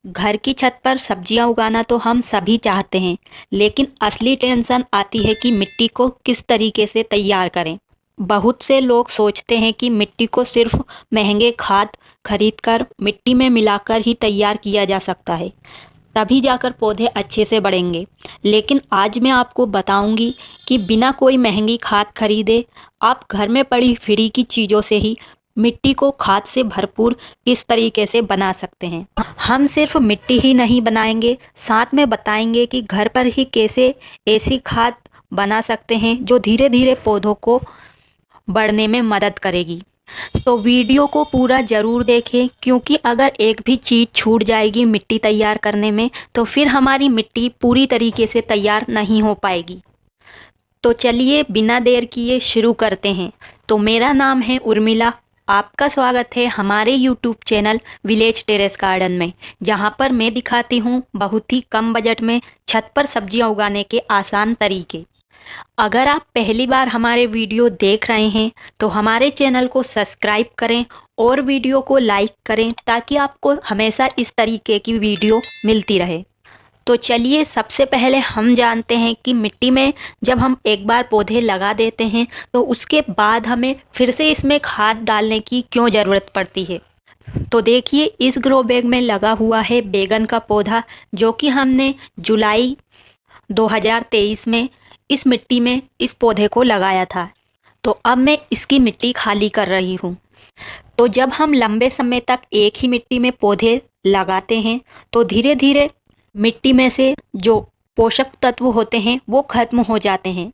घर की छत पर सब्जियां उगाना तो हम सभी चाहते हैं, लेकिन असली टेंशन आती है कि मिट्टी को किस तरीके से तैयार करें। बहुत से लोग सोचते हैं कि मिट्टी को सिर्फ महंगे खाद खरीदकर मिट्टी में मिलाकर ही तैयार किया जा सकता है, तभी जाकर पौधे अच्छे से बढ़ेंगे। लेकिन आज मैं आपको बताऊंगी कि बिना कोई महंगी खाद खरीदे आप घर में पड़ी फ्री की चीज़ों से ही मिट्टी को खाद से भरपूर किस तरीके से बना सकते हैं। हम सिर्फ मिट्टी ही नहीं बनाएंगे, साथ में बताएंगे कि घर पर ही कैसे ऐसी खाद बना सकते हैं जो धीरे धीरे पौधों को बढ़ने में मदद करेगी। तो वीडियो को पूरा ज़रूर देखें, क्योंकि अगर एक भी चीज़ छूट जाएगी मिट्टी तैयार करने में तो फिर हमारी मिट्टी पूरी तरीके से तैयार नहीं हो पाएगी। तो चलिए बिना देर किए शुरू करते हैं। तो मेरा नाम है उर्मिला, आपका स्वागत है हमारे YouTube channel village terrace garden में, जहां पर मैं दिखाती हूं बहुत ही कम बजट में छत पर सब्जियां उगाने के आसान तरीके। अगर आप पहली बार हमारे वीडियो देख रहे हैं तो हमारे चैनल को सब्सक्राइब करें और वीडियो को लाइक करें, ताकि आपको हमेशा इस तरीके की वीडियो मिलती रहे। तो चलिए सबसे पहले हम जानते हैं कि मिट्टी में जब हम एक बार पौधे लगा देते हैं तो उसके बाद हमें फिर से इसमें खाद डालने की क्यों ज़रूरत पड़ती है। तो देखिए, इस ग्रो बैग में लगा हुआ है बैगन का पौधा, जो कि हमने जुलाई 2023 में इस मिट्टी में इस पौधे को लगाया था। तो अब मैं इसकी मिट्टी खाली कर रही हूँ। तो जब हम लंबे समय तक एक ही मिट्टी में पौधे लगाते हैं तो धीरे धीरे मिट्टी में से जो पोषक तत्व होते हैं वो खत्म हो जाते हैं।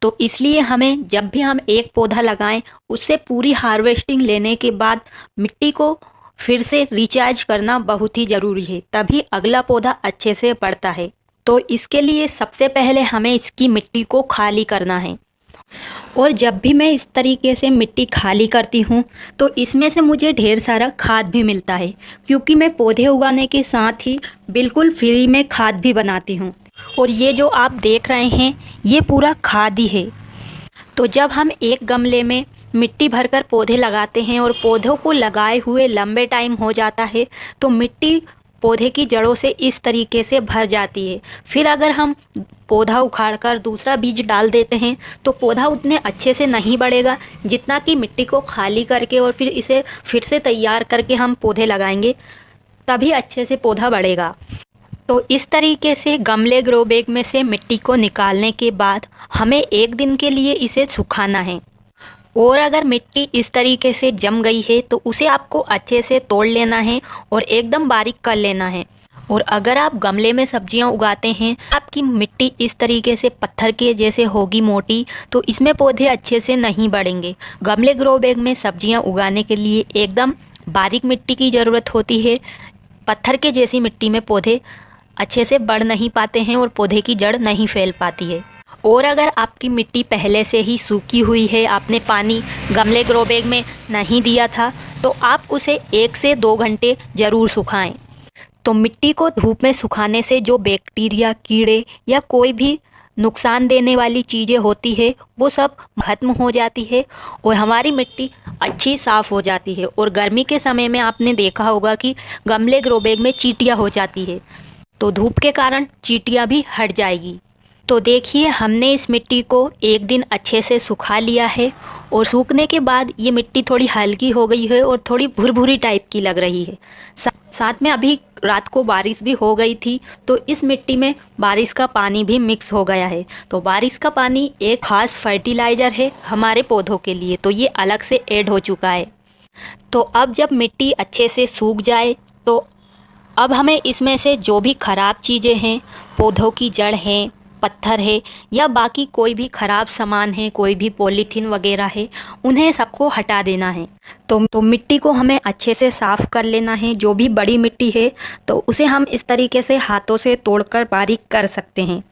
तो इसलिए हमें जब भी हम एक पौधा लगाएं उससे पूरी हार्वेस्टिंग लेने के बाद मिट्टी को फिर से रिचार्ज करना बहुत ही ज़रूरी है, तभी अगला पौधा अच्छे से बढ़ता है। तो इसके लिए सबसे पहले हमें इसकी मिट्टी को खाली करना है। और जब भी मैं इस तरीके से मिट्टी खाली करती हूँ तो इसमें से मुझे ढेर सारा खाद भी मिलता है, क्योंकि मैं पौधे उगाने के साथ ही बिल्कुल फ्री में खाद भी बनाती हूँ। और ये जो आप देख रहे हैं ये पूरा खाद ही है। तो जब हम एक गमले में मिट्टी भरकर पौधे लगाते हैं और पौधों को लगाए हुए लंबे टाइम हो जाता है तो मिट्टी पौधे की जड़ों से इस तरीके से भर जाती है। फिर अगर हम पौधा उखाड़कर दूसरा बीज डाल देते हैं तो पौधा उतने अच्छे से नहीं बढ़ेगा जितना कि मिट्टी को खाली करके और फिर इसे फिर से तैयार करके हम पौधे लगाएंगे, तभी अच्छे से पौधा बढ़ेगा। तो इस तरीके से गमले ग्रो बैग में से मिट्टी को निकालने के बाद हमें एक दिन के लिए इसे सुखाना है। और अगर मिट्टी इस तरीके से जम गई है तो उसे आपको अच्छे से तोड़ लेना है और एकदम बारीक कर लेना है। और अगर आप गमले में सब्जियां उगाते हैं, आपकी मिट्टी इस तरीके से पत्थर के जैसे होगी मोटी, तो इसमें पौधे अच्छे से नहीं बढ़ेंगे। गमले ग्रो बैग में सब्जियां उगाने के लिए एकदम बारीक मिट्टी की ज़रूरत होती है। पत्थर के जैसी मिट्टी में पौधे अच्छे से बढ़ नहीं पाते हैं और पौधे की जड़ नहीं फैल पाती है। और अगर आपकी मिट्टी पहले से ही सूखी हुई है, आपने पानी गमले ग्रो बैग में नहीं दिया था, तो आप उसे 1 से 2 घंटे ज़रूर सुखाएं। तो मिट्टी को धूप में सुखाने से जो बैक्टीरिया, कीड़े या कोई भी नुकसान देने वाली चीज़ें होती है वो सब खत्म हो जाती है और हमारी मिट्टी अच्छी साफ़ हो जाती है। और गर्मी के समय में आपने देखा होगा कि गमले ग्रो बैग में चींटियाँ हो जाती है, तो धूप के कारण चींटियाँ भी हट जाएगी। तो देखिए, हमने इस मिट्टी को एक दिन अच्छे से सुखा लिया है और सूखने के बाद ये मिट्टी थोड़ी हल्की हो गई है और थोड़ी भुरभुरी टाइप की लग रही है। साथ में अभी रात को बारिश भी हो गई थी, तो इस मिट्टी में बारिश का पानी भी मिक्स हो गया है। तो बारिश का पानी एक खास फर्टिलाइज़र है हमारे पौधों के लिए, तो ये अलग से ऐड हो चुका है। तो अब जब मिट्टी अच्छे से सूख जाए तो अब हमें इसमें से जो भी ख़राब चीज़ें हैं, पौधों की जड़ हैं, पत्थर है या बाकी कोई भी ख़राब सामान है, कोई भी पॉलीथीन वगैरह है, उन्हें सबको हटा देना है। तो मिट्टी को हमें अच्छे से साफ़ कर लेना है। जो भी बड़ी मिट्टी है तो उसे हम इस तरीके से हाथों से तोड़कर बारीक कर सकते हैं।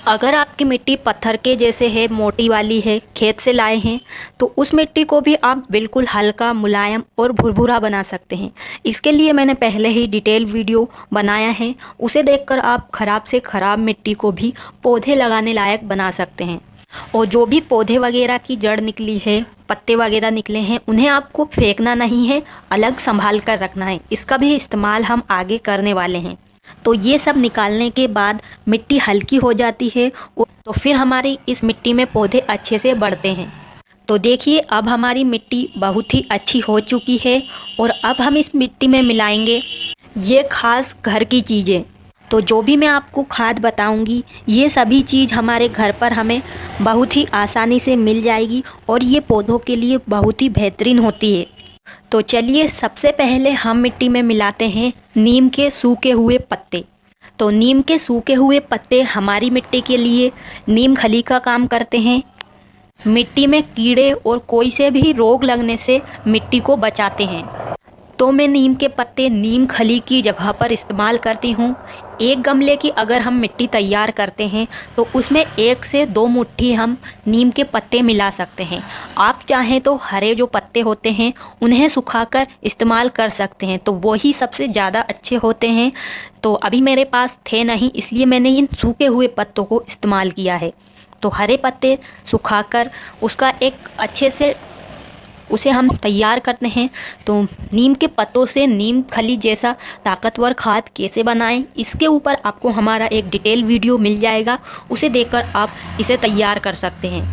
अगर आपकी मिट्टी पत्थर के जैसे है, मोटी वाली है, खेत से लाए हैं, तो उस मिट्टी को भी आप बिल्कुल हल्का, मुलायम और भुरभुरा बना सकते हैं। इसके लिए मैंने पहले ही डिटेल वीडियो बनाया है, उसे देखकर आप ख़राब से ख़राब मिट्टी को भी पौधे लगाने लायक बना सकते हैं। और जो भी पौधे वगैरह की जड़ निकली है पत्ते वगैरह निकले हैं उन्हें आपको फेंकना नहीं है, अलग संभाल कर रखना है। इसका भी इस्तेमाल हम आगे करने वाले हैं। तो ये सब निकालने के बाद मिट्टी हल्की हो जाती है तो फिर हमारी इस मिट्टी में पौधे अच्छे से बढ़ते हैं। तो देखिए अब हमारी मिट्टी बहुत ही अच्छी हो चुकी है और अब हम इस मिट्टी में मिलाएंगे ये खास घर की चीज़ें। तो जो भी मैं आपको खाद बताऊंगी ये सभी चीज़ हमारे घर पर हमें बहुत ही आसानी से मिल जाएगी और ये पौधों के लिए बहुत ही बेहतरीन होती है। तो चलिए सबसे पहले हम मिट्टी में मिलाते हैं नीम के सूखे हुए पत्ते। तो नीम के सूखे हुए पत्ते हमारी मिट्टी के लिए नीम खली का काम करते हैं। मिट्टी में कीड़े और कोई से भी रोग लगने से मिट्टी को बचाते हैं। तो मैं नीम के पत्ते नीम खली की जगह पर इस्तेमाल करती हूँ। एक गमले की अगर हम मिट्टी तैयार करते हैं तो उसमें 1 से 2 मुट्ठी हम नीम के पत्ते मिला सकते हैं। आप चाहें तो हरे जो पत्ते होते हैं उन्हें सुखाकर इस्तेमाल कर सकते हैं, तो वही सबसे ज़्यादा अच्छे होते हैं। तो अभी मेरे पास थे नहीं, इसलिए मैंने इन सूखे हुए पत्तों को इस्तेमाल किया है। तो हरे पत्ते सुखाकर उसका एक अच्छे से उसे हम तैयार करते हैं। तो नीम के पत्तों से नीम खली जैसा ताकतवर खाद कैसे बनाएं, इसके ऊपर आपको हमारा एक डिटेल वीडियो मिल जाएगा, उसे देखकर आप इसे तैयार कर सकते हैं।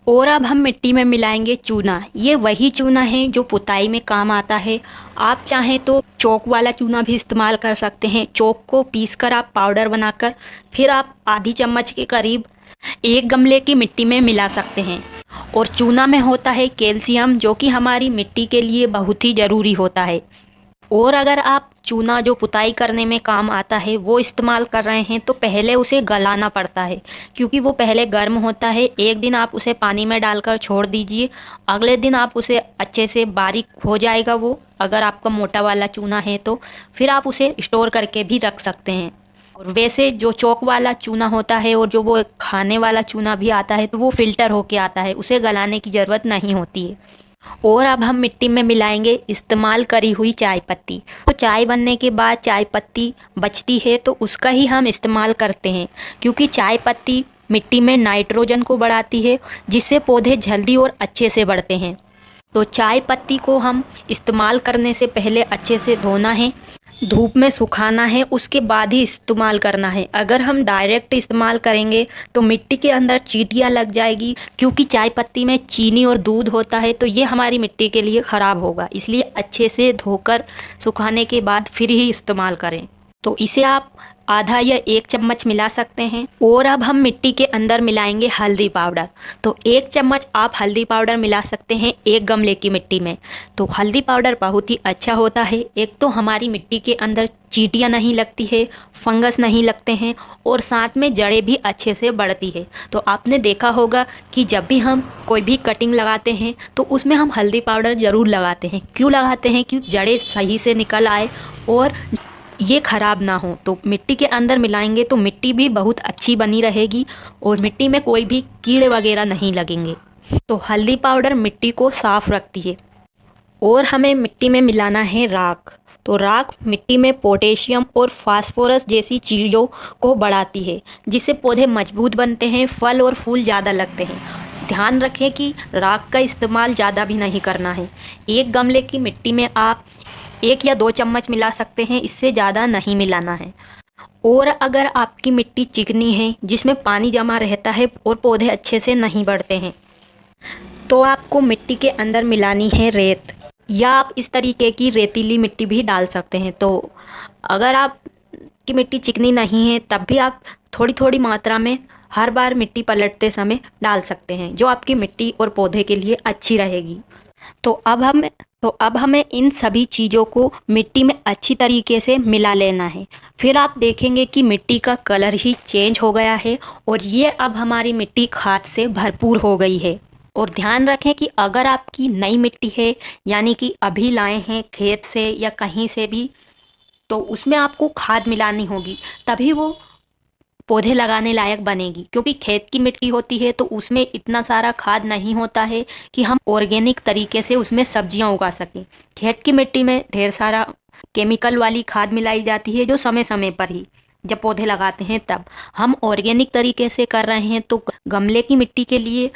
और अब हम मिट्टी में मिलाएंगे चूना। ये वही चूना है जो पुताई में काम आता है। आप चाहें तो चौक वाला चूना भी इस्तेमाल कर सकते हैं। चौक को पीसकर आप पाउडर बनाकर फिर आप आधी चम्मच के करीब एक गमले की मिट्टी में मिला सकते हैं। और चूना में होता है कैल्शियम, जो कि हमारी मिट्टी के लिए बहुत ही ज़रूरी होता है। और अगर आप चूना जो पुताई करने में काम आता है वो इस्तेमाल कर रहे हैं तो पहले उसे गलाना पड़ता है, क्योंकि वो पहले गर्म होता है। एक दिन आप उसे पानी में डालकर छोड़ दीजिए, अगले दिन आप उसे अच्छे से बारीक हो जाएगा वो। अगर आपका मोटा वाला चूना है तो फिर आप उसे स्टोर करके भी रख सकते हैं। और वैसे जो चौक वाला चूना होता है और जो वो खाने वाला चूना भी आता है तो वो फिल्टर होके आता है, उसे गलाने की ज़रूरत नहीं होती है। और अब हम मिट्टी में मिलाएंगे इस्तेमाल करी हुई चाय पत्ती। तो चाय बनने के बाद चाय पत्ती बचती है तो उसका ही हम इस्तेमाल करते हैं, क्योंकि चाय पत्ती मिट्टी में नाइट्रोजन को बढ़ाती है, जिससे पौधे जल्दी और अच्छे से बढ़ते हैं। तो चाय पत्ती को हम इस्तेमाल करने से पहले अच्छे से धोना है, धूप में सुखाना है, उसके बाद ही इस्तेमाल करना है। अगर हम डायरेक्ट इस्तेमाल करेंगे तो मिट्टी के अंदर चींटियां लग जाएगी, क्योंकि चाय पत्ती में चीनी और दूध होता है, तो ये हमारी मिट्टी के लिए ख़राब होगा। इसलिए अच्छे से धोकर सुखाने के बाद फिर ही इस्तेमाल करें। तो इसे आप आधा या 1 चम्मच मिला सकते हैं। और अब हम मिट्टी के अंदर मिलाएंगे हल्दी पाउडर। तो 1 चम्मच आप हल्दी पाउडर मिला सकते हैं 1 गमले की मिट्टी में। तो हल्दी पाउडर बहुत ही अच्छा होता है। एक तो हमारी मिट्टी के अंदर चींटियां नहीं लगती है, फंगस नहीं लगते हैं, और साथ में जड़ें भी अच्छे से बढ़ती है। तो आपने देखा होगा कि जब भी हम कोई भी कटिंग लगाते हैं तो उसमें हम हल्दी पाउडर ज़रूर लगाते हैं। क्यों लगाते हैं? कि जड़ें सही से निकल आए और ये ख़राब ना हो। तो मिट्टी के अंदर मिलाएंगे तो मिट्टी भी बहुत अच्छी बनी रहेगी और मिट्टी में कोई भी कीड़े वगैरह नहीं लगेंगे। तो हल्दी पाउडर मिट्टी को साफ़ रखती है। और हमें मिट्टी में मिलाना है राख। तो राख मिट्टी में पोटेशियम और फास्फोरस जैसी चीज़ों को बढ़ाती है, जिससे पौधे मजबूत बनते हैं, फल और फूल ज़्यादा लगते हैं। ध्यान रखें कि राख का इस्तेमाल ज़्यादा भी नहीं करना है। 1 गमले की मिट्टी में आप 1 या 2 चम्मच मिला सकते हैं, इससे ज़्यादा नहीं मिलाना है। और अगर आपकी मिट्टी चिकनी है, जिसमें पानी जमा रहता है और पौधे अच्छे से नहीं बढ़ते हैं, तो आपको मिट्टी के अंदर मिलानी है रेत, या आप इस तरीके की रेतीली मिट्टी भी डाल सकते हैं। तो अगर आपकी मिट्टी चिकनी नहीं है तब भी आप थोड़ी थोड़ी मात्रा में हर बार मिट्टी पलटते समय डाल सकते हैं, जो आपकी मिट्टी और पौधे के लिए अच्छी रहेगी। तो अब हमें इन सभी चीज़ों को मिट्टी में अच्छी तरीके से मिला लेना है। फिर आप देखेंगे कि मिट्टी का कलर ही चेंज हो गया है और ये अब हमारी मिट्टी खाद से भरपूर हो गई है। और ध्यान रखें कि अगर आपकी नई मिट्टी है, यानी कि अभी लाए हैं खेत से या कहीं से भी, तो उसमें आपको खाद मिलानी होगी, तभी वो पौधे लगाने लायक बनेगी। क्योंकि खेत की मिट्टी होती है तो उसमें इतना सारा खाद नहीं होता है कि हम ऑर्गेनिक तरीके से उसमें सब्जियां उगा सकें। खेत की मिट्टी में ढेर सारा केमिकल वाली खाद मिलाई जाती है, जो समय समय पर ही जब पौधे लगाते हैं तब। हम ऑर्गेनिक तरीके से कर रहे हैं तो गमले की मिट्टी के लिए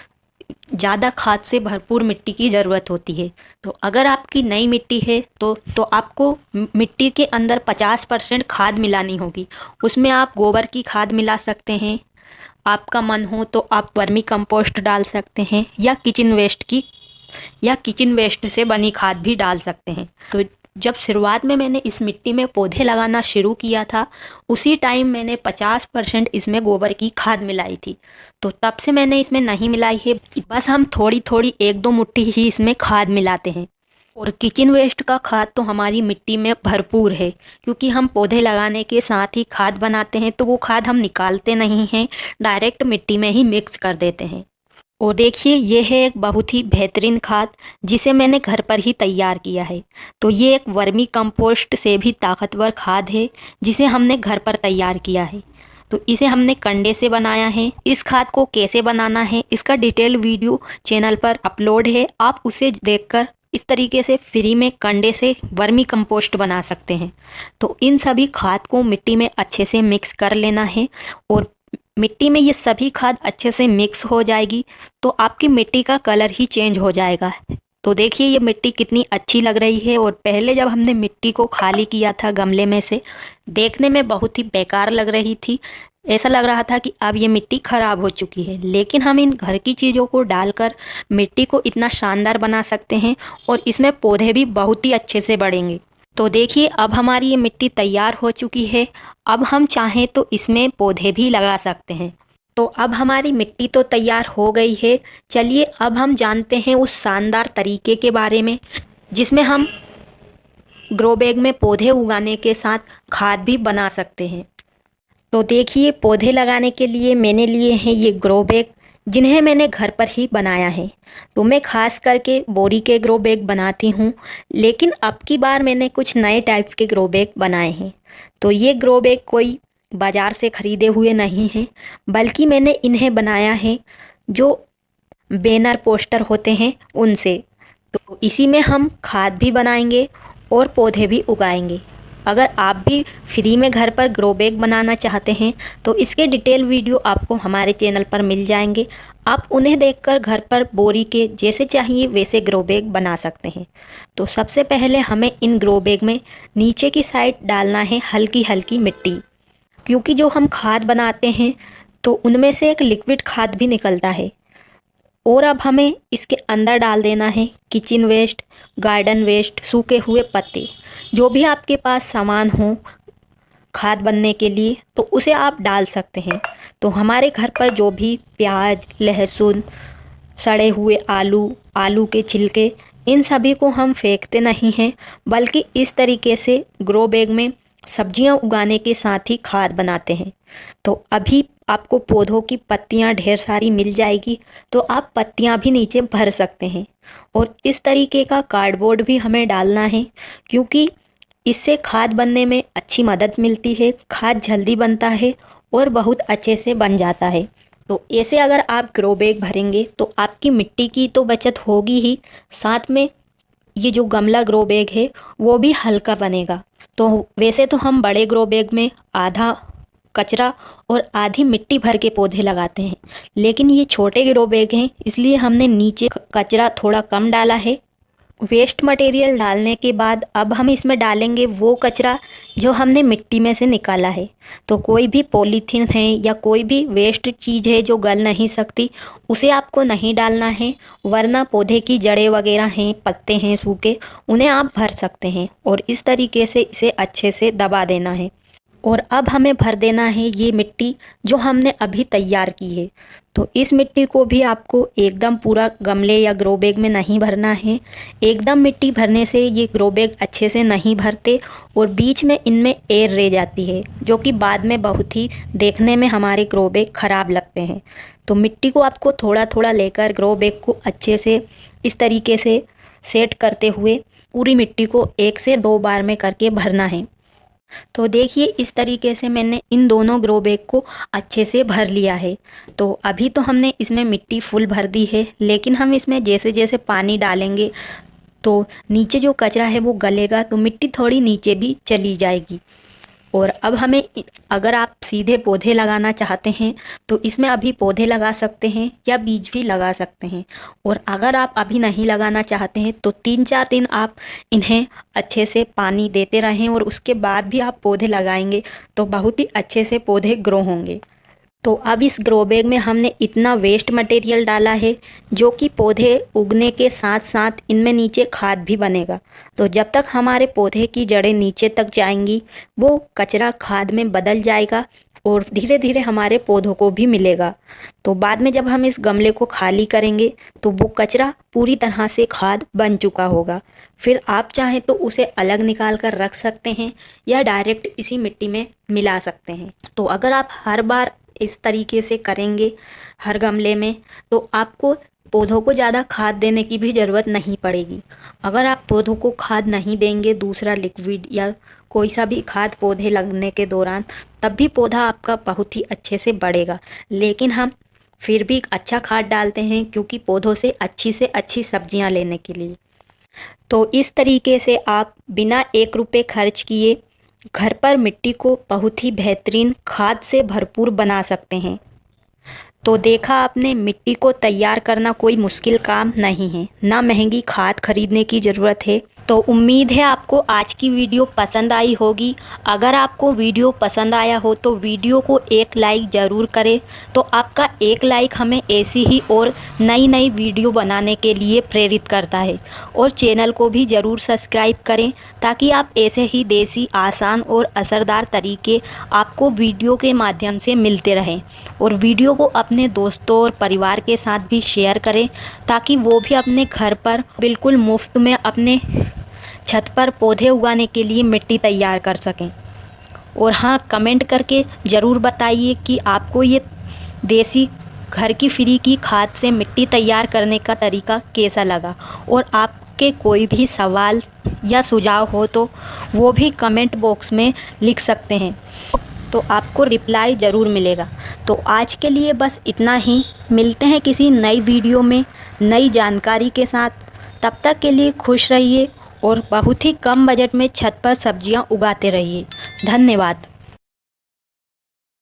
ज़्यादा खाद से भरपूर मिट्टी की ज़रूरत होती है। तो अगर आपकी नई मिट्टी है तो आपको मिट्टी के अंदर 50% खाद मिलानी होगी। उसमें आप गोबर की खाद मिला सकते हैं, आपका मन हो तो आप वर्मी कंपोस्ट डाल सकते हैं, या किचन वेस्ट से बनी खाद भी डाल सकते हैं। तो जब शुरुआत में मैंने इस मिट्टी में पौधे लगाना शुरू किया था, उसी टाइम मैंने 50% इसमें गोबर की खाद मिलाई थी। तो तब से मैंने इसमें नहीं मिलाई है, बस हम थोड़ी थोड़ी 1-2 मुट्ठी ही इसमें खाद मिलाते हैं। और किचन वेस्ट का खाद तो हमारी मिट्टी में भरपूर है, क्योंकि हम पौधे लगाने के साथ ही खाद बनाते हैं, तो वो खाद हम निकालते नहीं हैं, डायरेक्ट मिट्टी में ही मिक्स कर देते हैं। और देखिए, ये है एक बहुत ही बेहतरीन खाद जिसे मैंने घर पर ही तैयार किया है। तो ये एक वर्मी कंपोस्ट से भी ताकतवर खाद है जिसे हमने घर पर तैयार किया है। तो इसे हमने कंडे से बनाया है। इस खाद को कैसे बनाना है इसका डिटेल वीडियो चैनल पर अपलोड है, आप उसे देखकर इस तरीके से फ्री में कंडे से वर्मी कंपोस्ट बना सकते हैं। तो इन सभी खाद को मिट्टी में अच्छे से मिक्स कर लेना है, और मिट्टी में ये सभी खाद अच्छे से मिक्स हो जाएगी तो आपकी मिट्टी का कलर ही चेंज हो जाएगा। तो देखिए ये मिट्टी कितनी अच्छी लग रही है, और पहले जब हमने मिट्टी को खाली किया था गमले में से, देखने में बहुत ही बेकार लग रही थी। ऐसा लग रहा था कि अब ये मिट्टी ख़राब हो चुकी है, लेकिन हम इन घर की चीज़ों को डालकर मिट्टी को इतना शानदार बना सकते हैं, और इसमें पौधे भी बहुत ही अच्छे से बढ़ेंगे। तो देखिए अब हमारी ये मिट्टी तैयार हो चुकी है। अब हम चाहें तो इसमें पौधे भी लगा सकते हैं। तो अब हमारी मिट्टी तो तैयार हो गई है। चलिए अब हम जानते हैं उस शानदार तरीके के बारे में जिसमें हम ग्रो बैग में पौधे उगाने के साथ खाद भी बना सकते हैं। तो देखिए पौधे लगाने के लिए मैंने लिए हैं ये ग्रो बैग, जिन्हें मैंने घर पर ही बनाया है। तो मैं खास करके बोरी के ग्रो बैग बनाती हूँ, लेकिन अब की बार मैंने कुछ नए टाइप के ग्रो बैग बनाए हैं। तो ये ग्रो बैग कोई बाज़ार से ख़रीदे हुए नहीं हैं, बल्कि मैंने इन्हें बनाया है जो बैनर पोस्टर होते हैं उनसे। तो इसी में हम खाद भी बनाएंगे और पौधे भी उगाएंगे। अगर आप भी फ्री में घर पर ग्रो बैग बनाना चाहते हैं तो इसके डिटेल वीडियो आपको हमारे चैनल पर मिल जाएंगे। आप उन्हें देखकर घर पर बोरी के जैसे चाहिए वैसे ग्रो बैग बना सकते हैं। तो सबसे पहले हमें इन ग्रो बैग में नीचे की साइड डालना है हल्की हल्की मिट्टी, क्योंकि जो हम खाद बनाते हैं तो उनमें से एक लिक्विड खाद भी निकलता है। और अब हमें इसके अंदर डाल देना है किचन वेस्ट, गार्डन वेस्ट, सूखे हुए पत्ते, जो भी आपके पास सामान हो खाद बनने के लिए तो उसे आप डाल सकते हैं। तो हमारे घर पर जो भी प्याज, लहसुन, सड़े हुए आलू के छिलके, इन सभी को हम फेंकते नहीं हैं, बल्कि इस तरीके से ग्रो बैग में सब्जियां उगाने के साथ ही खाद बनाते हैं। तो अभी आपको पौधों की पत्तियां ढेर सारी मिल जाएगी, तो आप पत्तियां भी नीचे भर सकते हैं। और इस तरीके का कार्डबोर्ड भी हमें डालना है, क्योंकि इससे खाद बनने में अच्छी मदद मिलती है, खाद जल्दी बनता है और बहुत अच्छे से बन जाता है। तो ऐसे अगर आप ग्रो बैग भरेंगे तो आपकी मिट्टी की तो बचत होगी ही, साथ में ये जो गमला ग्रो बैग है वो भी हल्का बनेगा। तो वैसे तो हम बड़े ग्रो बैग में आधा कचरा और आधी मिट्टी भर के पौधे लगाते हैं, लेकिन ये छोटे ग्रो बैग हैं इसलिए हमने नीचे कचरा थोड़ा कम डाला है। वेस्ट मटेरियल डालने के बाद अब हम इसमें डालेंगे वो कचरा जो हमने मिट्टी में से निकाला है। तो कोई भी पॉलीथीन है या कोई भी वेस्ट चीज़ है जो गल नहीं सकती, उसे आपको नहीं डालना है, वरना पौधे की जड़ें वगैरह हैं, पत्ते हैं सूखे, उन्हें आप भर सकते हैं। और इस तरीके से इसे अच्छे से दबा देना है। और अब हमें भर देना है ये मिट्टी जो हमने अभी तैयार की है। तो इस मिट्टी को भी आपको एकदम पूरा गमले या ग्रो बैग में नहीं भरना है। एकदम मिट्टी भरने से ये ग्रो बैग अच्छे से नहीं भरते और बीच में इनमें एयर रह जाती है, जो कि बाद में बहुत ही देखने में हमारे ग्रो बैग ख़राब लगते हैं। तो मिट्टी को आपको थोड़ा थोड़ा लेकर ग्रो बैग को अच्छे से इस तरीके से सेट करते हुए पूरी मिट्टी को 1 से 2 बार में करके भरना है। तो देखिए इस तरीके से मैंने इन दोनों ग्रो बैग को अच्छे से भर लिया है। तो अभी तो हमने इसमें मिट्टी फुल भर दी है, लेकिन हम इसमें जैसे जैसे पानी डालेंगे तो नीचे जो कचरा है वो गलेगा, तो मिट्टी थोड़ी नीचे भी चली जाएगी। और अब हमें अगर आप सीधे पौधे लगाना चाहते हैं तो इसमें अभी पौधे लगा सकते हैं या बीज भी लगा सकते हैं। और अगर आप अभी नहीं लगाना चाहते हैं तो 3-4 दिन आप इन्हें अच्छे से पानी देते रहें और उसके बाद भी आप पौधे लगाएंगे तो बहुत ही अच्छे से पौधे ग्रो होंगे। तो अब इस ग्रो बैग में हमने इतना वेस्ट मटेरियल डाला है जो कि पौधे उगने के साथ साथ इनमें नीचे खाद भी बनेगा। तो जब तक हमारे पौधे की जड़ें नीचे तक जाएंगी वो कचरा खाद में बदल जाएगा और धीरे धीरे हमारे पौधों को भी मिलेगा। तो बाद में जब हम इस गमले को खाली करेंगे तो वो कचरा पूरी तरह से खाद बन चुका होगा। फिर आप चाहें तो उसे अलग निकाल कर रख सकते हैं या डायरेक्ट इसी मिट्टी में मिला सकते हैं। तो अगर आप हर बार इस तरीके से करेंगे हर गमले में तो आपको पौधों को ज़्यादा खाद देने की भी ज़रूरत नहीं पड़ेगी। अगर आप पौधों को खाद नहीं देंगे दूसरा लिक्विड या कोई सा भी खाद पौधे लगने के दौरान तब भी पौधा आपका बहुत ही अच्छे से बढ़ेगा। लेकिन हम फिर भी अच्छा खाद डालते हैं क्योंकि पौधों से अच्छी सब्जियां लेने के लिए। तो इस तरीके से आप बिना 1 रुपये खर्च किए घर पर मिट्टी को बहुत ही बेहतरीन खाद से भरपूर बना सकते हैं। तो देखा आपने, मिट्टी को तैयार करना कोई मुश्किल काम नहीं है, ना महंगी खाद खरीदने की ज़रूरत है। तो उम्मीद है आपको आज की वीडियो पसंद आई होगी। अगर आपको वीडियो पसंद आया हो तो वीडियो को एक लाइक ज़रूर करें। तो आपका एक लाइक हमें ऐसी ही और नई नई वीडियो बनाने के लिए प्रेरित करता है। और चैनल को भी ज़रूर सब्सक्राइब करें ताकि आप ऐसे ही देसी आसान और असरदार तरीके आपको वीडियो के माध्यम से मिलते रहें। और वीडियो को अपने दोस्तों और परिवार के साथ भी शेयर करें ताकि वो भी अपने घर पर बिल्कुल मुफ्त में अपने छत पर पौधे उगाने के लिए मिट्टी तैयार कर सकें। और हाँ, कमेंट करके ज़रूर बताइए कि आपको ये देसी घर की फ्री की खाद से मिट्टी तैयार करने का तरीका कैसा लगा। और आपके कोई भी सवाल या सुझाव हो तो वो भी कमेंट बॉक्स में लिख सकते हैं, तो आपको रिप्लाई ज़रूर मिलेगा। तो आज के लिए बस इतना ही। मिलते हैं किसी नई वीडियो में नई जानकारी के साथ। तब तक के लिए खुश रहिए और बहुत ही कम बजट में छत पर सब्जियां उगाते रहिए। धन्यवाद।